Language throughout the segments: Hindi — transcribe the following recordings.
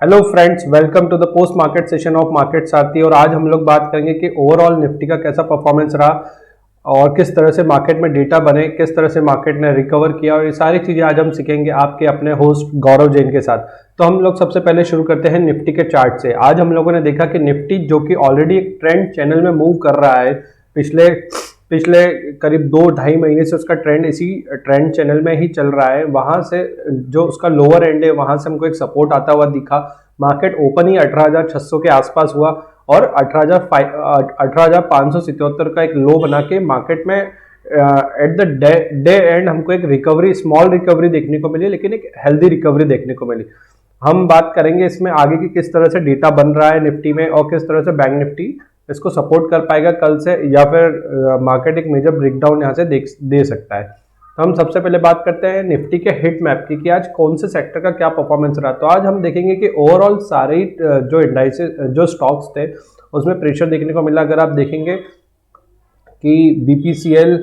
Hello friends, welcome to the post market session of market Sarathi. और आज हम लोग बात करेंगे कि ओवरऑल निफ्टी का कैसा परफॉर्मेंस रहा और किस तरह से मार्केट में डेटा बने, किस तरह से मार्केट ने रिकवर किया, और ये सारी चीज़ें आज हम सीखेंगे आपके अपने होस्ट गौरव जैन के साथ। तो हम लोग सबसे पहले शुरू करते हैं निफ्टी के चार्ट से। आज हम लोगों ने देखा कि निफ्टी जो कि ऑलरेडी एक ट्रेंड चैनल में मूव कर रहा है, पिछले पिछले करीब 2-2.5 महीने से उसका ट्रेंड इसी ट्रेंड चैनल में ही चल रहा है। वहां से जो उसका लोअर एंड है वहां से हमको एक सपोर्ट आता हुआ दिखा। मार्केट ओपन ही 18,600 के आसपास हुआ और 18,577 का एक लो बना के मार्केट में एट द डे एंड हमको एक रिकवरी, स्मॉल रिकवरी देखने को मिली, लेकिन एक हेल्दी रिकवरी देखने को मिली। हम बात करेंगे इसमें आगे की किस तरह से डेटा बन रहा है निफ्टी में और किस तरह से बैंक निफ्टी इसको सपोर्ट कर पाएगा कल से, या फिर मार्केट एक मेजर ब्रेकडाउन यहाँ से दे सकता है। तो हम सबसे पहले बात करते हैं निफ्टी के हिट मैप की कि आज कौन से सेक्टर का क्या परफॉर्मेंस रहा। तो आज हम देखेंगे कि ओवरऑल सारे जो इंडाइसेस, जो स्टॉक्स थे, उसमें प्रेशर देखने को मिला। अगर आप देखेंगे कि BPCL,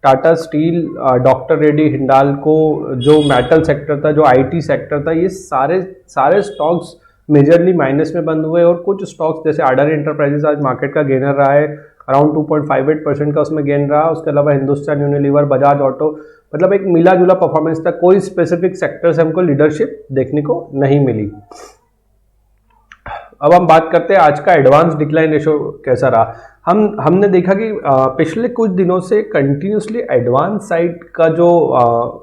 Tata steel, doctor Reddy, Hindalco, जो मेटल सेक्टर था, जो आईटी सेक्टर था, ये सारे स्टॉक्स मेजरली माइनस में बंद हुए। और कुछ स्टॉक्स जैसे अडानी एंटरप्राइजेस आज मार्केट का गेनर रहा है, अराउंड 2.58% का उसमें गेन रहा। उसके अलावा हिंदुस्तान यूनिलीवर, बजाज ऑटो, मतलब एक मिला जुला परफॉर्मेंस था। कोई स्पेसिफिक सेक्टर से हमको लीडरशिप देखने को नहीं मिली। अब हम बात करते हैं आज का एडवांस डिक्लाइन रेशो कैसा रहा। हमने देखा कि पिछले कुछ दिनों से कंटिन्यूसली एडवांस साइड का जो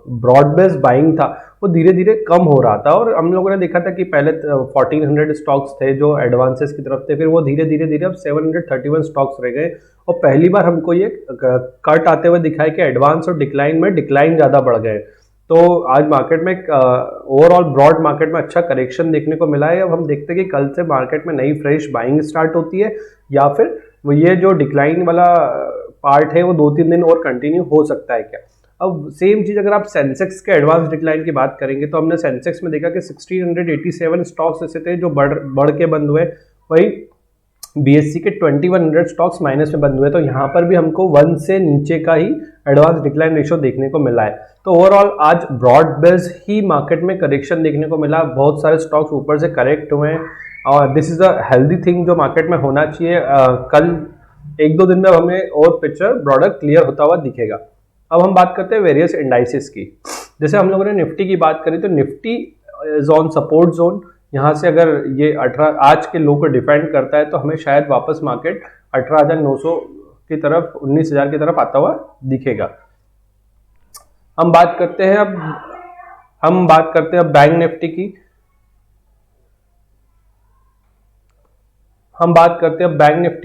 ब्रॉड बेस्ड बाइंग था वो धीरे धीरे कम हो रहा था। और हम लोगों ने देखा था कि पहले 1400 स्टॉक्स थे जो एडवांसेस की तरफ थे, फिर वो धीरे धीरे अब 731 स्टॉक्स रह गए। और पहली बार हमको ये कट आते हुए दिखाई कि एडवांस और डिक्लाइन में डिक्लाइन ज़्यादा बढ़ गए। तो आज मार्केट में ओवरऑल ब्रॉड मार्केट में अच्छा करेक्शन देखने को मिला है। अब हम देखते हैं कि कल से मार्केट में नई फ्रेश बाइंग स्टार्ट होती है या फिर वो ये जो डिक्लाइन वाला पार्ट है वो 2-3 दिन और कंटिन्यू हो सकता है क्या। अब सेम चीज़ अगर आप सेंसेक्स के एडवांस डिक्लाइन की बात करेंगे तो हमने सेंसेक्स में देखा कि 1687 स्टॉक्स ऐसे थे जो बढ़ के बंद हुए, वही बीएससी के 2100 स्टॉक्स माइनस में बंद हुए। तो यहाँ पर भी हमको 1 से नीचे का ही एडवांस डिक्लाइन रेशो देखने को मिला है। तो ओवरऑल आज ब्रॉड बेस्ड ही मार्केट में करेक्शन देखने को मिला। बहुत सारे स्टॉक्स ऊपर से करेक्ट हुए हैं और this is a healthy thing जो मार्केट में होना चाहिए। कल 1-2 दिन में हमें और पिक्चर ब्रॉडर क्लियर होता हुआ दिखेगा। अब हम बात करते हैं वेरियस इंडाइसेस की। जैसे हम लोगों ने निफ्टी की बात करी तो Nifty is on support zone. यहाँ से अगर ये 18 आज के लो को डिफेंड करता है तो हमें शायद वापस मार्केट 18,900 की तरफ, 19,000 की तरफ आता हुआ दिखेगा। हम बात करते हैं अब बैंक निफ्टी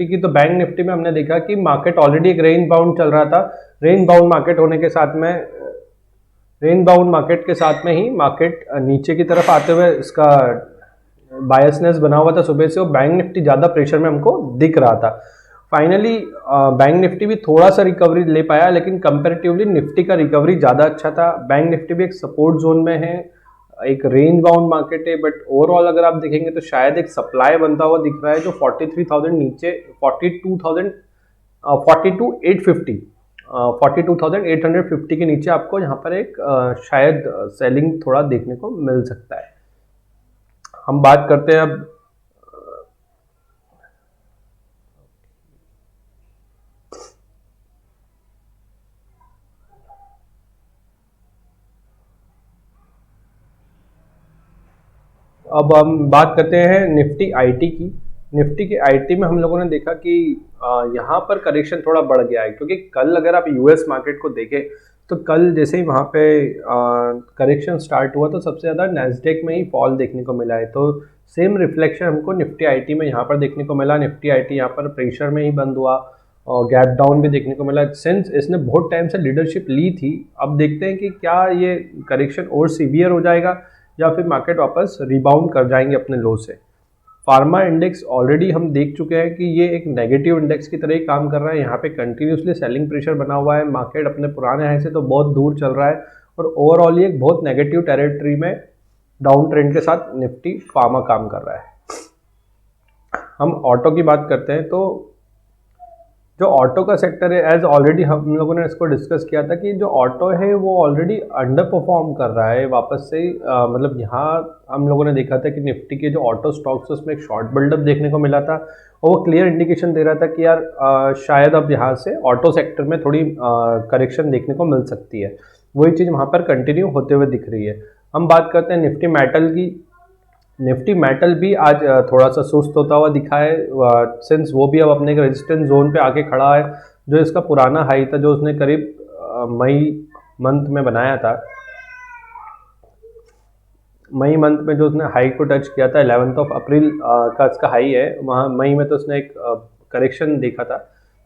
की। तो बैंक निफ्टी में हमने देखा कि मार्केट ऑलरेडी एक रेंज बाउंड चल रहा था। रेंज बाउंड मार्केट के साथ में ही मार्केट नीचे की तरफ आते हुए इसका बायसनेस बना हुआ था सुबह से, और बैंक निफ्टी ज़्यादा प्रेशर में हमको दिख रहा था। फाइनली बैंक निफ्टी भी थोड़ा सा रिकवरी ले पाया, लेकिन कंपैरेटिवली निफ्टी का रिकवरी ज़्यादा अच्छा था। बैंक निफ्टी भी एक सपोर्ट जोन में है, एक रेंज बाउंड मार्केट है, बट ओवरऑल अगर आप देखेंगे तो शायद एक सप्लाई बनता हुआ दिख रहा है जो 43,000 नीचे 42,850 के नीचे आपको यहाँ पर एक शायद सेलिंग थोड़ा देखने को मिल सकता है। हम बात करते हैं अब हम बात करते हैं निफ्टी आईटी की। निफ्टी के आईटी में हम लोगों ने देखा कि यहाँ पर करेक्शन थोड़ा बढ़ गया है, क्योंकि कल अगर आप यूएस मार्केट को देखें तो कल जैसे ही वहाँ पे करेक्शन स्टार्ट हुआ तो सबसे ज़्यादा नैस्डैक में ही फॉल देखने को मिला है। तो सेम रिफ्लेक्शन हमको निफ्टी आईटी में यहाँ पर देखने को मिला। निफ्टी आईटी यहाँ पर प्रेशर में ही बंद हुआ और गैप डाउन भी देखने को मिला, सिंस इसने बहुत टाइम से लीडरशिप ली थी। अब देखते हैं कि क्या ये करेक्शन और सीवियर हो जाएगा या फिर मार्केट वापस रिबाउंड कर जाएंगे अपने लो से। फार्मा इंडेक्स ऑलरेडी हम देख चुके हैं कि ये एक नेगेटिव इंडेक्स की तरह ही काम कर रहा है। यहाँ पे कंटिन्यूसली सेलिंग प्रेशर बना हुआ है, मार्केट अपने पुराने हाई से तो बहुत दूर चल रहा है और ओवरऑल ये एक बहुत नेगेटिव टेरिटरी में डाउन ट्रेंड के साथ निफ्टी फार्मा काम कर रहा है। हम ऑटो की बात करते हैं तो जो ऑटो का सेक्टर है, एज ऑलरेडी हम लोगों ने इसको डिस्कस किया था कि जो ऑटो है वो ऑलरेडी अंडर परफॉर्म कर रहा है वापस से मतलब यहाँ हम लोगों ने देखा था कि निफ्टी के जो ऑटो स्टॉक्स उसमें एक शॉर्ट बिल्डअप देखने को मिला था और वो क्लियर इंडिकेशन दे रहा था कि यार शायद अब यहाँ से ऑटो सेक्टर में थोड़ी करेक्शन देखने को मिल सकती है। वही चीज़ वहाँ पर कंटिन्यू होते हुए दिख रही है। हम बात करते हैं निफ्टी मेटल की। निफ्टी मेटल भी आज थोड़ा सा सुस्त होता हुआ दिखा है, सिंस वो भी अब अपने रेजिस्टेंस जोन पे आके खड़ा है। जो इसका पुराना हाई था जो उसने करीब मई मंथ में बनाया था, मई मंथ में जो उसने हाई को टच किया था 11 अप्रैल का इसका हाई है, वहाँ मई में तो उसने एक करेक्शन देखा था।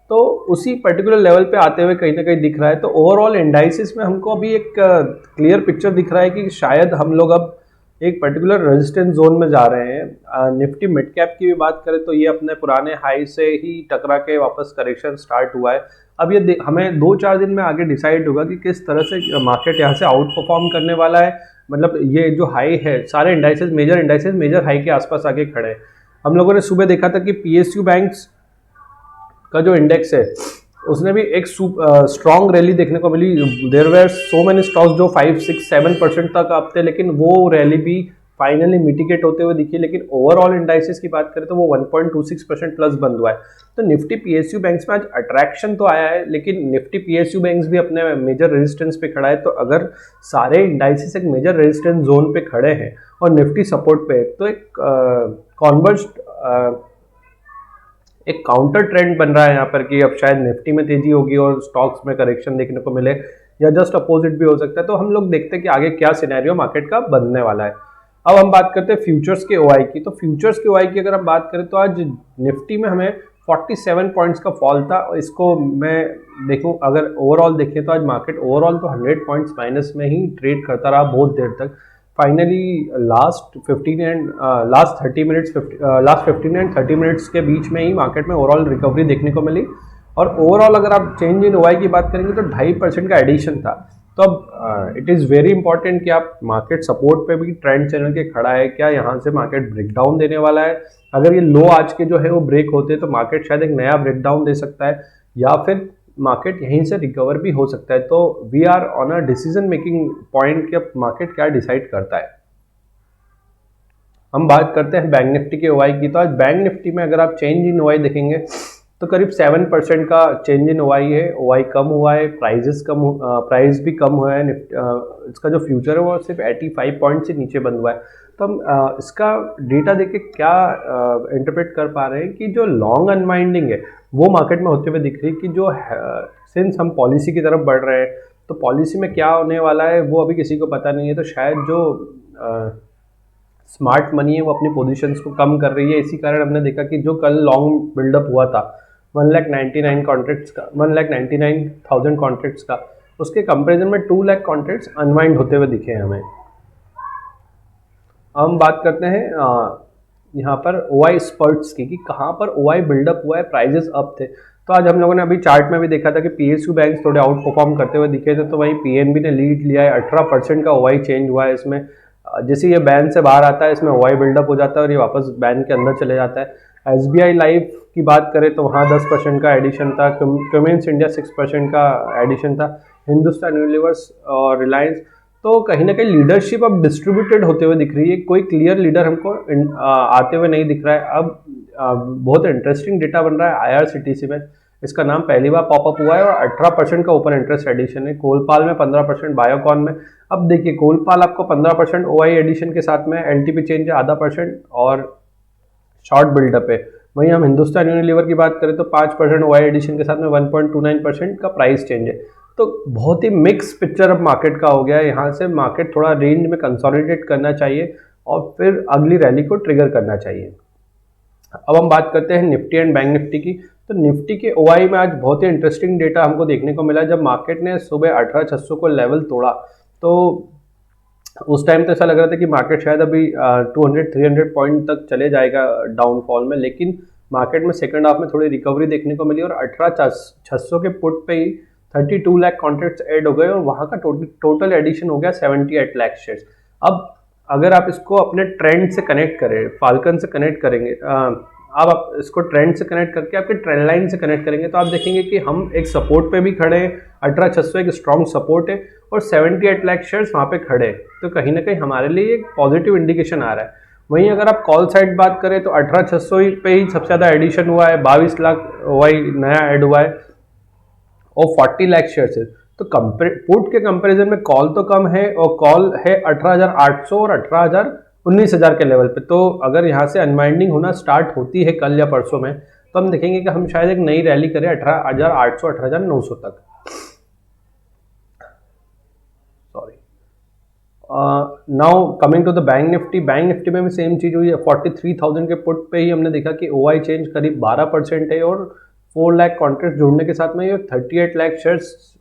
तो उसी पर्टिकुलर लेवल पे आते हुए कहीं ना कहीं दिख रहा है। तो ओवरऑल इंडाइसिस में हमको अभी एक क्लियर पिक्चर दिख रहा है कि शायद हम लोग अब एक पर्टिकुलर रेजिस्टेंस जोन में जा रहे हैं। निफ्टी मिड कैप की भी बात करें तो ये अपने पुराने हाई से ही टकरा के वापस करेक्शन स्टार्ट हुआ है। अब ये हमें 2-4 दिन में आगे डिसाइड होगा कि किस तरह से मार्केट यहाँ से आउट परफॉर्म करने वाला है। मतलब ये जो हाई है, सारे इंडाइसेस मेजर हाई के आसपास आके खड़े हैं। हम लोगों ने सुबह देखा था कि पीएसयू बैंक्स का जो इंडेक्स है उसने भी एक स्ट्रॉन्ग रैली देखने को मिली। There were so many stocks जो 5-6-7% तक आप थे, लेकिन वो रैली भी फाइनली मिटिगेट होते हुए दिखी। लेकिन ओवरऑल इंडाइसेस की बात करें तो वो 1.26% प्लस बंद हुआ है। तो निफ्टी पीएसयू बैंक्स में आज अट्रैक्शन तो आया है, लेकिन निफ्टी पीएसयू बैंक्स भी अपने मेजर रेजिस्टेंस पे खड़ा है। तो अगर सारे इंडाइसेस एक मेजर रेजिस्टेंस जोन पे खड़े हैं और निफ्टी सपोर्ट पे है तो एक कॉन्वर्ज एक काउंटर ट्रेंड बन रहा है यहाँ पर कि अब शायद निफ्टी में तेजी होगी और स्टॉक्स में करेक्शन देखने को मिले, या जस्ट अपोजिट भी हो सकता है। तो हम लोग देखते हैं कि आगे क्या सिनेरियो मार्केट का बनने वाला है। अब हम बात करते हैं फ्यूचर्स के ओआई की। तो फ्यूचर्स के ओआई की अगर हम बात करें तो आज निफ्टी में हमें 47 पॉइंट्स का फॉल था। इसको मैं देखूं, अगर ओवरऑल देखें तो आज मार्केट ओवरऑल तो 100 पॉइंट्स माइनस में ही ट्रेड करता रहा बहुत देर तक। Finally last 15 and last 15 and 30 minutes के बीच में ही मार्केट में ओवरऑल रिकवरी देखने को मिली। और ओवरऑल अगर आप चेंज इन ओआई की बात करेंगे तो 2.5% का एडिशन था। तो अब इट इज़ वेरी इंपॉर्टेंट कि आप मार्केट सपोर्ट पे भी ट्रेंड चैनल के खड़ा है, क्या यहाँ से मार्केट ब्रेकडाउन देने वाला है। अगर ये लो आज के जो है वो ब्रेक होते हैं तो मार्केट शायद एक नया ब्रेकडाउन दे सकता है, या फिर मार्केट यहीं से रिकवर भी हो सकता है। तो we are on a decision making point कि अब मार्केट क्या डिसाइड करता है। हम बात करते हैं बैंक निफ्टी के ओआई की। तो आज बैंक निफ्टी में अगर आप चेंज इन ओआई देखेंगे तो करीब 7% का चेंज इन ओआई है। ओआई कम हुआ है, प्राइस भी कम हुआ है। इसका जो फ्यूचर है वो सिर्फ 85 पॉइंट से नीचे बंद हुआ है। तो हम इसका डेटा देख के क्या इंटरप्रेट कर पा रहे हैं कि जो लॉन्ग अनवाइंडिंग है वो मार्केट में होते हुए दिख रही है कि जो सिंस हम पॉलिसी की तरफ बढ़ रहे हैं तो पॉलिसी में क्या होने वाला है वो अभी किसी को पता नहीं है। तो शायद जो स्मार्ट मनी है वो अपनी पोजीशंस को कम कर रही है। इसी कारण हमने देखा कि जो कल लॉन्ग बिल्डअप हुआ था 1,99,000 कॉन्ट्रैक्ट्स का, उसके कंपैरिजन में 2 लाख कॉन्ट्रैक्ट्स अनवाइंड होते हुए दिखे हमें। हम बात करते हैं यहाँ पर ओआई स्पर्ट्स की कि कहाँ पर ओआई बिल्डअप हुआ है, प्राइजेस अप थे। तो आज हम लोगों ने अभी चार्ट में भी देखा था कि पीएसयू बैंक्स थोड़े आउट परफॉर्म करते हुए दिखे थे, तो वहीं पीएनबी ने लीड लिया है। 18% का ओआई चेंज हुआ है इसमें। जैसे ये बैन से बाहर आता है इसमें ओआई बिल्डअप हो जाता है और ये वापस बैन के अंदर चले जाता है। एसबीआई लाइफ की बात करें तो वहाँ 10% का एडिशन था। क्यूमेंस इंडिया 6% का एडिशन था। हिंदुस्तान यूनिलीवर्स और रिलायंस, तो कहीं ना कहीं लीडरशिप अब डिस्ट्रीब्यूटेड होते हुए दिख रही है। कोई क्लियर लीडर हमको आते हुए नहीं दिख रहा है। अब बहुत इंटरेस्टिंग डेटा बन रहा है आईआरसीटीसी में। इसका नाम पहली बार पॉपअप हुआ है और 18% का ओपन इंटरेस्ट एडिशन है। कोलपाल में 15%, बायोकॉन में। अब देखिए कोलपाल आपको 15% ओआई एडिशन के साथ में एलटीपी चेंज है 0.5% और शॉर्ट बिल्डअप है। वहीं हम हिंदुस्तान यूनिलीवर की बात करें तो 5% ओआई एडिशन के साथ में 1.29% का प्राइस चेंज है। तो बहुत ही मिक्स पिक्चर अब मार्केट का हो गया है। यहाँ से मार्केट थोड़ा रेंज में कंसोलिडेट करना चाहिए और फिर अगली रैली को ट्रिगर करना चाहिए। अब हम बात करते हैं निफ्टी एंड बैंक निफ्टी की। तो निफ्टी के ओआई में आज बहुत ही इंटरेस्टिंग डेटा हमको देखने को मिला। जब मार्केट ने सुबह 18,600 को लेवल तोड़ा तो उस टाइम तो ऐसा लग रहा था कि मार्केट शायद अभी 200-300 पॉइंट तक चले जाएगा डाउनफॉल में, लेकिन मार्केट में सेकंड हाफ में थोड़ी रिकवरी देखने को मिली और 18,600 के पुट पे ही 32 लाख कॉन्ट्रैक्ट्स ऐड हो गए और वहाँ का टोटल एडिशन हो गया 78 लाख शेयर्स। अब अगर आप इसको अपने ट्रेंड से कनेक्ट करें, फाल्कन से कनेक्ट करेंगे, आप इसको ट्रेंड से कनेक्ट करके आपके ट्रेंड लाइन से कनेक्ट करेंगे तो आप देखेंगे कि हम एक सपोर्ट पे भी खड़े हैं, 18,600 एक स्ट्रॉन्ग सपोर्ट है और 78 लाख शेयर्स वहाँ पे खड़े हैं, तो कहीं ना कहीं हमारे लिए एक पॉजिटिव इंडिकेशन आ रहा है। वहीं अगर आप कॉल साइड बात करें तो 18,600 पे ही सबसे ज़्यादा एडिशन हुआ है, 22 लाख वही नया ऐड हुआ है और 40 लाख शेयर्स है। तो पुट के कंपैरिजन में कॉल तो कम है और कॉल है 18,800 और 19,000 के लेवल पे। तो अगर यहाँ से अनवाइंडिंग होना स्टार्ट होती है कल या परसों में तो हम देखेंगे कि हम शायद एक नई रैली करें 18,800 18,900 तक। Sorry, now coming to the bank Nifty में भी सेम चीज हुई है। 43,000 के पुट पे ही हमने देखा कि ओआई चेंज करीब 12% है और 4 लाख कॉन्ट्रैक्ट जुड़ने के साथ में ये 38 लाख शेयर्स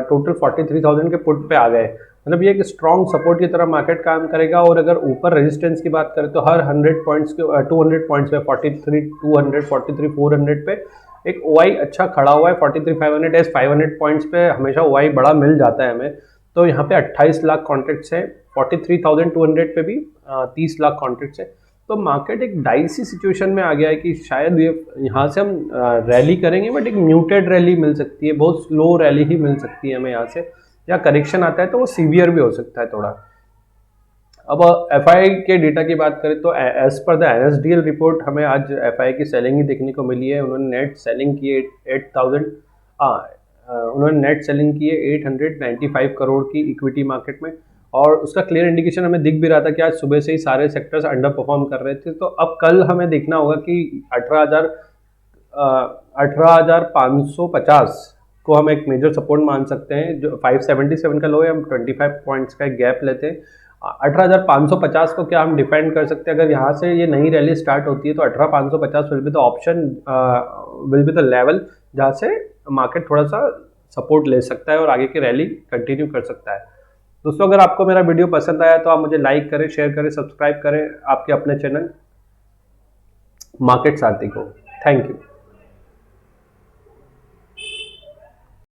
टोटल 43,000 के पुट पे आ गए। मतलब ये एक स्ट्रॉन्ग सपोर्ट की तरह मार्केट काम करेगा। और अगर ऊपर रेजिस्टेंस की बात करें तो हर 100 पॉइंट्स के 200 पॉइंट्स पे 43,200 43,400 पे एक ओआई अच्छा खड़ा हुआ है। 43,500 एस 500 पॉइंट्स पे हमेशा ओआई बड़ा मिल जाता है हमें। तो यहाँ पे 28 लाख कॉन्ट्रैक्ट्स हैं, 43,200 पे भी 30 लाख कॉन्ट्रैक्ट्स हैं। तो मार्केट एक डाइसी सिचुएशन में आ गया है कि शायद ये यहाँ से हम रैली करेंगे बट एक म्यूटेड रैली मिल सकती है, बहुत स्लो रैली ही मिल सकती है हमें यहाँ से। या करेक्शन आता है तो वो सीवियर भी हो सकता है थोड़ा। अब एफआई के डेटा की बात करें तो as per the NSDL report हमें आज एफआई की सेलिंग ही देखने को मिली है। उन्होंने नेट सेलिंग की है 895 करोड़ की इक्विटी मार्केट में। और उसका क्लियर इंडिकेशन हमें दिख भी रहा था कि आज सुबह से ही सारे सेक्टर्स अंडर परफॉर्म कर रहे थे। तो अब कल हमें देखना होगा कि 18,550 को हम एक मेजर सपोर्ट मान सकते हैं। जो 577 का लो है, हम 25 पॉइंट्स का एक गैप लेते हैं। 18,550 को क्या हम डिफेंड कर सकते हैं? अगर यहाँ से ये नई रैली स्टार्ट होती है तो 18,550 will be the option, will be the level जहाँ से मार्केट थोड़ा सा सपोर्ट ले सकता है और आगे की रैली कंटिन्यू कर सकता है। दोस्तों, अगर आपको मेरा वीडियो पसंद आया तो आप मुझे लाइक करें, शेयर करें, सब्सक्राइब करें आपके अपने चैनल मार्केट सारथी को। Thank you.